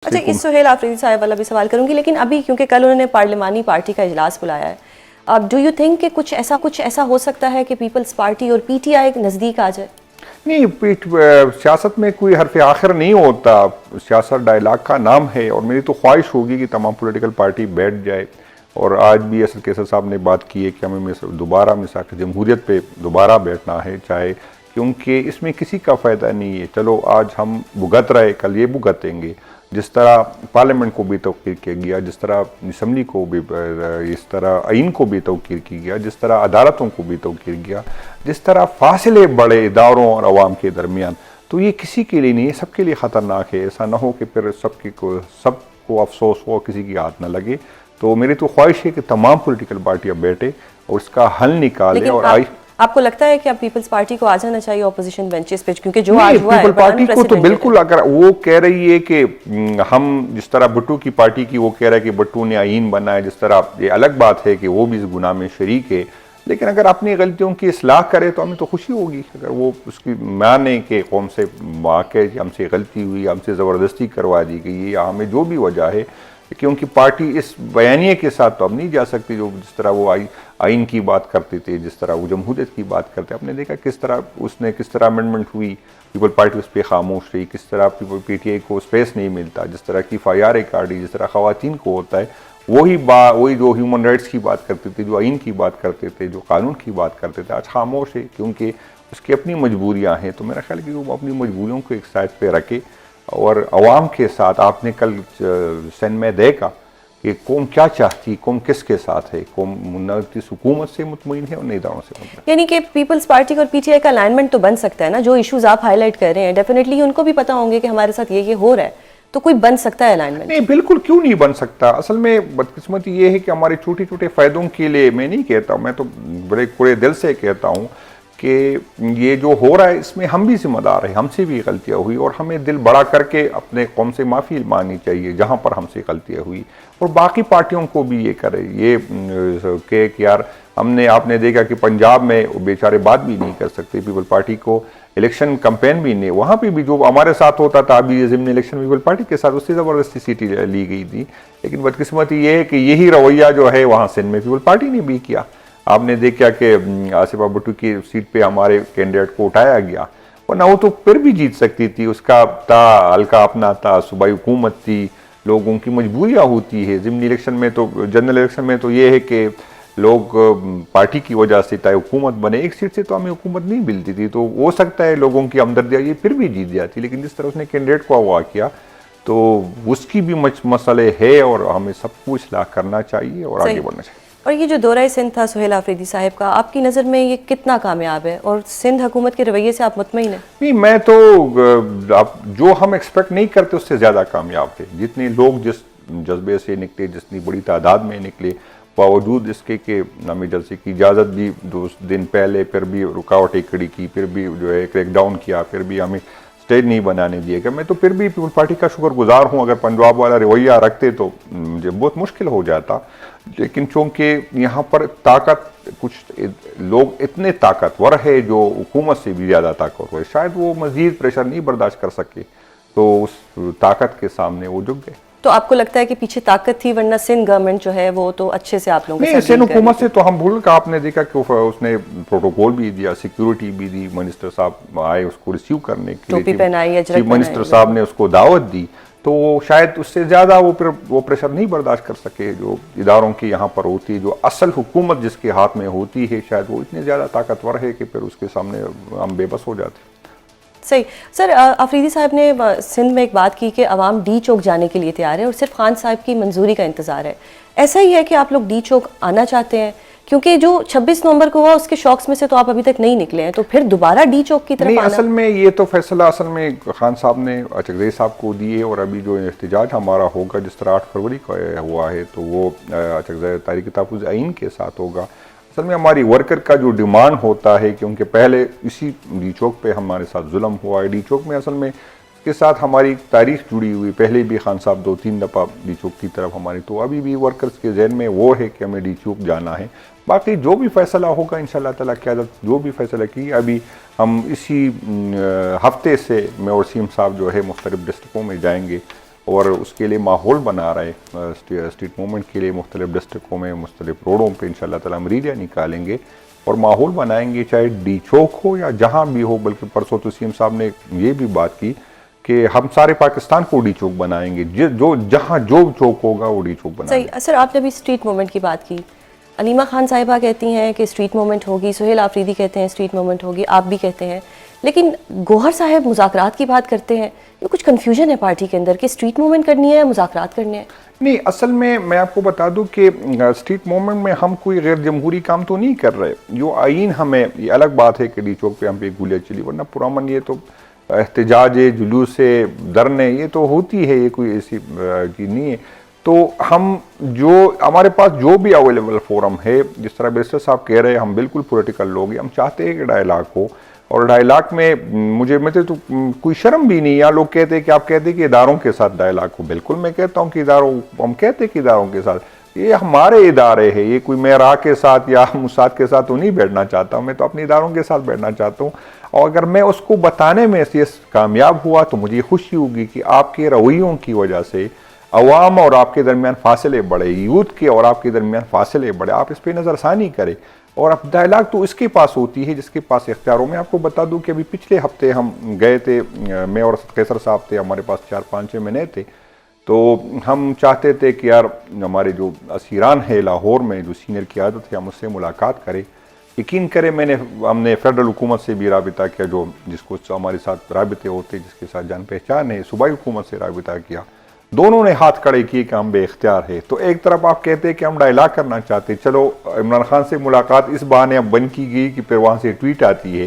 अच्छा, इस सुहेल आफरीदी साहब वाला भी सवाल करूंगी, लेकिन अभी क्योंकि कल उन्होंने पार्लिमानी पार्टी का इजलास बुलाया है, अब डू यू थिंक कि कुछ ऐसा हो सकता है कि पीपल्स पार्टी और पीटीआई नज़दीक आ जाए? नहीं, सियासत में कोई हरफ आखिर नहीं होता, सियासत डायलॉग का नाम है। और मेरी तो ख्वाहिश होगी कि तमाम पॉलिटिकल पार्टी बैठ जाए। और आज भी असद कैसर साहब ने बात की है कि हमें दोबारा मिसाक जमहूरियत पे दोबारा बैठना है, चाहे क्योंकि इसमें किसी का फ़ायदा नहीं है। चलो आज हम भुगत रहे, कल ये भुगतेंगे। जिस तरह पार्लियामेंट को भी तौक़ीर किया गया, जिस तरह असम्बली को भी, इस तरह आइन को भी तौक़ीर किया गया, जिस तरह अदालतों को भी तौक़ीर किया, जिस तरह फासले बड़े इदारों और अवाम के दरमियान, तो ये किसी के लिए नहीं है, सबके लिए ख़तरनाक है। ऐसा ना हो कि फिर सबको अफसोस हो, किसी की हाथ न लगे। तो मेरी तो ख्वाहिश है कि तमाम पॉलिटिकल पार्टियाँ बैठे और इसका हल निकालें। और आपको लगता है कि अब पीपल्स पार्टी को आ जाना चाहिए ऑपोजिशन बेंचेस पे, क्योंकि जो आज हुआ है पीपल पार्टी को तो बिल्कुल, अगर वो कह रही है कि हम जिस तरह भुट्टो की पार्टी की वो कह रहा है कि भुट्टो ने आइन बनाया, जिस तरह ये अलग बात है कि वो भी इस गुनाह में शरीक है, लेकिन अगर अपनी गलतियों की इस्लाह करे तो हमें तो खुशी होगी। अगर वो उसकी माने कि कौम से वाक़ई हमसे गलती हुई, हमसे ज़बरदस्ती करवा दी गई, या हमें जो भी वजह है, क्योंकि पार्टी इस बयानिए के साथ तो अब नहीं जा सकती जो जिस तरह वो आइन की बात करते थे, जिस तरह वो जमहूरियत की बात करते। आपने देखा किस तरह अमेंडमेंट हुई, पीपल पार्टी उस पर खामोश रही, किस तरह पीटीआई को स्पेस नहीं मिलता, जिस तरह की FIR काटी, जिस तरह ख़वातीन को होता है। वही जो ह्यूमन राइट्स की बात करते थे, जो आइन की बात करते थे, जो कानून की बात करते थे, आज खामोश है क्योंकि उसकी अपनी मजबूरियाँ हैं। तो मेरा ख्याल है कि वो अपनी मजबूरियों को एक साइड पर रखे और अवाम के साथ, आपने कल सन में देखा कि कौम क्या चाहती, कौम किसके साथ है, कौम हुकूमत से मुतमईन है और नई इदारों से मुतमईन। यानी कि पीपल्स पार्टी और पीटीआई का अलाइनमेंट तो बन सकता है ना, जो इश्यूज आप हाईलाइट कर रहे हैं, डेफिनेटली उनको भी पता होंगे कि हमारे साथ ये हो रहा है, तो कोई बन सकता है अलाइनमेंट? नहीं, बिल्कुल, क्यों नहीं बन सकता। असल में बदकिस्मती ये है कि हमारे छोटे छोटे फायदों के लिए, मैं नहीं कहता, मैं तो बड़े पूरे दिल से कहता हूँ कि ये जो हो रहा है इसमें हम भी जिम्मेदार हैं, हमसे भी गलतियाँ हुई और हमें दिल बड़ा करके अपने कौम से माफ़ी मांगनी चाहिए जहाँ पर हमसे गलतियाँ हुई, और बाकी पार्टियों को भी ये करे, ये कि यार आपने देखा कि पंजाब में वो बेचारे बात भी नहीं कर सकते, पीपल पार्टी को इलेक्शन कैंपेन भी नहीं, वहाँ पे भी जो हमारे साथ होता था अभी ज़िमन इलेक्शन पीपल पार्टी के साथ, उससे ज़बरदस्ती सीटें ली गई थी। लेकिन बदकिस्मती ये है कि यही रवैया जो है वहाँ सिंध में पीपल पार्टी ने भी किया। आपने देखा कि आसिफा भुट्टो की सीट पे हमारे कैंडिडेट को उठाया गया, वरना वो तो फिर भी जीत सकती थी। उसका हल्का अपना था, सूबाई हुकूमत थी, लोगों की मजबूरियाँ होती है। ज़िमनी इलेक्शन में तो, जनरल इलेक्शन में तो ये है कि लोग पार्टी की वजह से चाहे हुकूमत बने, एक सीट से तो हमें हुकूमत नहीं मिलती थी, तो हो सकता है लोगों की हमदर्दियाँ ये फिर भी जीत जाती। लेकिन जिस तरह उसने कैंडिडेट को अगवा किया तो उसकी भी मसले है और हमें सबको इस्लाह करना चाहिए और आगे बढ़ना चाहिए। और ये जो दौरा सिंध था सुहेल आफरीदी साहब का, आपकी नज़र में ये कितना कामयाब है और सिंध हुकूमत के रवैये से आप मुतमईन हैं? नहीं, मैं तो जो हम एक्सपेक्ट नहीं करते उससे ज़्यादा कामयाब थे। जितने लोग जिस जज्बे से निकले, जितनी बड़ी तादाद में निकले, बावजूद इसके कि नामी जलसे की इजाज़त भी 2 दिन पहले, फिर भी रुकावटें खड़ी की, फिर भी जो है क्रैकडाउन किया, फिर भी हमें स्टेज नहीं बनाने दिए गए। मैं तो फिर भी पीपल पार्टी का शुक्रगुजार हूँ। अगर पंजाब वाला रवैया रखते तो मुझे बहुत मुश्किल हो जाता, लेकिन चूँकि यहाँ पर ताकत, कुछ लोग इतने ताकतवर है जो हुकूमत से भी ज़्यादा ताकतवर है, शायद वो मज़ीद प्रेशर नहीं बर्दाश्त कर सके, तो उस ताकत के सामने वो झुक गए। तो आपको लगता है कि पीछे ताकत थी, वरना सिंध गवर्नमेंट जो है वो तो अच्छे से आप लोगों नहीं, सिंध हुकूमत से तो हम भूल का, आपने देखा कि उसने प्रोटोकॉल भी दिया, सिक्योरिटी भी दी, मिनिस्टर साहब आए उसको रिसीव करने के लिए, टोपी पहनाई, चीफ मिनिस्टर साहब ने उसको दावत दी, तो शायद उससे ज़्यादा वो प्रेशर नहीं बर्दाश्त कर सके जो इदारों की यहाँ पर होती है, जो असल हुकूमत जिसके हाथ में होती है, शायद वो इतने ज़्यादा ताकतवर है कि फिर उसके सामने हम बेबस हो जाते। सही। सर, आफरीदी साहब ने सिंध में एक बात की कि अवाम डी चौक जाने के लिए तैयार है और सिर्फ खान साहब की मंजूरी का इंतज़ार है। ऐसा ही है कि आप लोग डी चौक आना चाहते हैं? क्योंकि जो 26 नवंबर को हुआ उसके शौक्स में से तो आप अभी तक नहीं निकले हैं, तो फिर दोबारा डी चौक की तरफ नहीं, आना? असल में ये तो फैसला असल में खान साहब ने चकदेई साहब को दिए, और अभी जो एहतजाज हमारा होगा, जिस तरह 8 फरवरी का हुआ है, तो वो चकदेई तारीख तहफ़्फ़ुज़ आइन के साथ होगा। असल में हमारी वर्कर का जो डिमांड होता है, क्योंकि पहले इसी डी चौक पे हमारे साथ जुल्म हुआ है, डी चौक में असल में इसके साथ हमारी तारीख जुड़ी हुई, पहले भी खान साहब 2-3 दफ़ा डी चौक की तरफ हमारी, तो अभी भी वर्कर्स के जहन में वो है कि हमें डी चौक जाना है। बाकी जो भी फैसला होगा इंशाअल्लाह ताला क़यादत जो भी फैसला की, अभी हम इसी हफ्ते से मैं और सीएम साहब जो है मुख्तलिफ डिस्ट्रिक्टों में जाएंगे और उसके लिए माहौल बना रहे स्ट्रीट मूवमेंट के लिए मुख्तलिफ डिस्ट्रिक्टों में मुख्तलिफ रोडों पर इंशाल्लाह ताला हम रैलियाँ निकालेंगे और माहौल बनाएंगे, चाहे डी चौक हो या जहाँ भी हो। बल्कि परसों तो सीएम साहब ने ये भी बात की कि हम सारे पाकिस्तान को डी चौक बनाएंगे, जो जहाँ जो चौक होगा वो डी चौक बनाएंगे। सही। सर, आपने अभी स्ट्रीट मूवमेंट की बात की, अलीमा खान साहिबा कहती हैं कि स्ट्रीट मूवमेंट होगी, सुहेल आफरीदी कहते हैं स्ट्रीट मूवमेंट होगी, आप भी कहते हैं, लेकिन गौहर साहब मुज़ाकरात की बात करते हैं। ये कुछ कन्फ्यूजन है पार्टी के अंदर कि स्ट्रीट मूवमेंट करनी है या मुज़ाकरात करने हैं। नहीं, असल में मैं आपको बता दूं कि स्ट्रीट मूवमेंट में हम कोई गैर जमहूरी काम तो नहीं कर रहे। जो आइन हमें, ये अलग बात है कि डी चौक पे हम पे गोलियाँ चली, वरना पुरअमन ये तो एहतजाज जुलूस से धरने ये तो होती है, ये कोई ऐसी चीज़ नहीं है। तो हम जो हमारे पास जो भी अवेलेबल फोरम है, जिस तरह बैरिस्टर साहब कह रहे हैं, हम बिल्कुल पॉलिटिकल लोग हैं, हम चाहते हैं कि डायलॉग हो। और डायलॉग में मुझे तो कोई शर्म भी नहीं। या लोग कहते हैं कि आप कहते हैं कि इदारों के साथ डायलॉग हो, बिल्कुल मैं कहता हूँ कि हम कहते हैं कि इदारों के साथ, ये हमारे इदारे हैं, ये कोई मैं रा के साथ या मुसाद के साथ तो नहीं बैठना चाहता हूँ, मैं तो अपने इदारों के साथ बैठना चाहता हूँ। और अगर मैं उसको बताने में से कामयाब हुआ तो मुझे खुशी होगी कि आपके रवैयों की वजह से अवाम और आपके दरमियान फासले बढ़े, यूथ के और आपके दरमियान फासले बढ़े। आप इस पर नज़रसानी करें। और अब डायलॉग तो इसके पास होती है जिसके पास इख्तियार हो। मैं आपको बता दूं कि अभी पिछले हफ्ते हम गए थे, मैं और कैसर साहब थे, हमारे पास 4-5-6 महीने थे। तो हम चाहते थे कि यार हमारे जो असीरान है लाहौर में, जो सीनियर क़यादत है, हम उससे मुलाकात करें। यकीन करें हमने फेडरल हुकूमत से भी राबिता किया, जो जिसको हमारे साथ राबिते होते, जिसके साथ जान पहचान है, सूबाई हुकूमत से राबिता किया। दोनों ने हाथ खड़े किए कि हम बेख्तियार है। तो एक तरफ आप कहते हैं कि हम डायलॉग करना चाहते, चलो इमरान खान से मुलाकात इस बहाने अब बन की गई कि फिर वहाँ से ट्वीट आती है।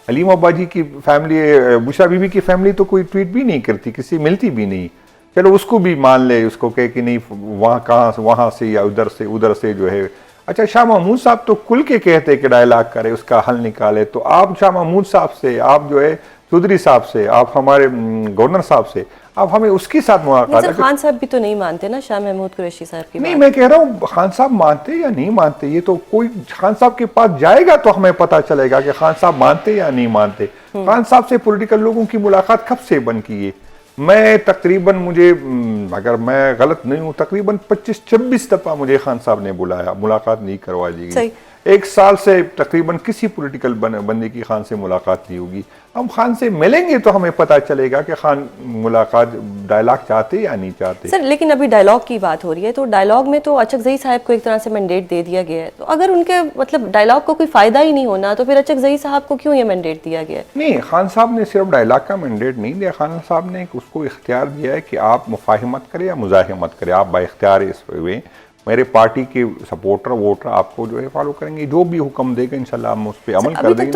हलीमा बाजी की फैमिली, बुशरा बीबी की फैमिली तो कोई ट्वीट भी नहीं करती, किसी मिलती भी नहीं। चलो उसको भी मान ले, उसको कहे कि नहीं वहाँ कहाँ से, वहाँ से या उधर से जो है। अच्छा, शाह महमूद साहब तो खुल के कहते कि डायलॉग करे, उसका हल निकाले। तो आप शाह महमूद साहब से, आप जो है चौधरी साहब से, आप हमारे गवर्नर साहब से, आप हमें उसके साथ मुलाकात। खान साहब भी तो नहीं मानते ना शाह महमूद कुरैशी साहब की नहीं, मैं कह रहा हूँ खान साहब मानते या नहीं मानते, ये तो कोई खान साहब के पास जाएगा तो हमें पता चलेगा कि खान साहब मानते या नहीं मानते। खान साहब से पॉलिटिकल लोगों की मुलाकात कब से बन की है? मैं तकरीबन, मुझे अगर मैं गलत नहीं हूँ, तकरीबन 25-26 दफा मुझे खान साहब ने बुलाया, मुलाकात नहीं करवा दी गई। एक साल से तकरीबन किसी पॉलिटिकल बंदे की खान से मुलाकात नहीं होगी। हम खान से मिलेंगे तो हमें पता चलेगा कि खान मुलाकात डायलॉग चाहते या नहीं चाहते। सर, लेकिन अभी डायलॉग की बात हो रही है, तो डायलॉग में तो अचकज़ई साहब को एक तरह से मैंडेट दे दिया गया है। तो अगर उनके मतलब डायलॉग को कोई फायदा ही नहीं होना, तो फिर अचकज़ई साहब को क्यों ये मैंडेट दिया गया है? नहीं, खान साहब ने सिर्फ डायलॉग का मैंडेट नहीं दिया, खान साहब ने उसको इख्तियार दिया है कि आप मुफाहिमत करें या मुज़ाहिमत करें, आप बाइख्तियार इस हुए। मेरे पार्टी के सपोर्टर वोटर आपको जो है फॉलो करेंगे, जो भी हुक्म देगा इंशाल्लाह हम उस पर अमल कर देंगे।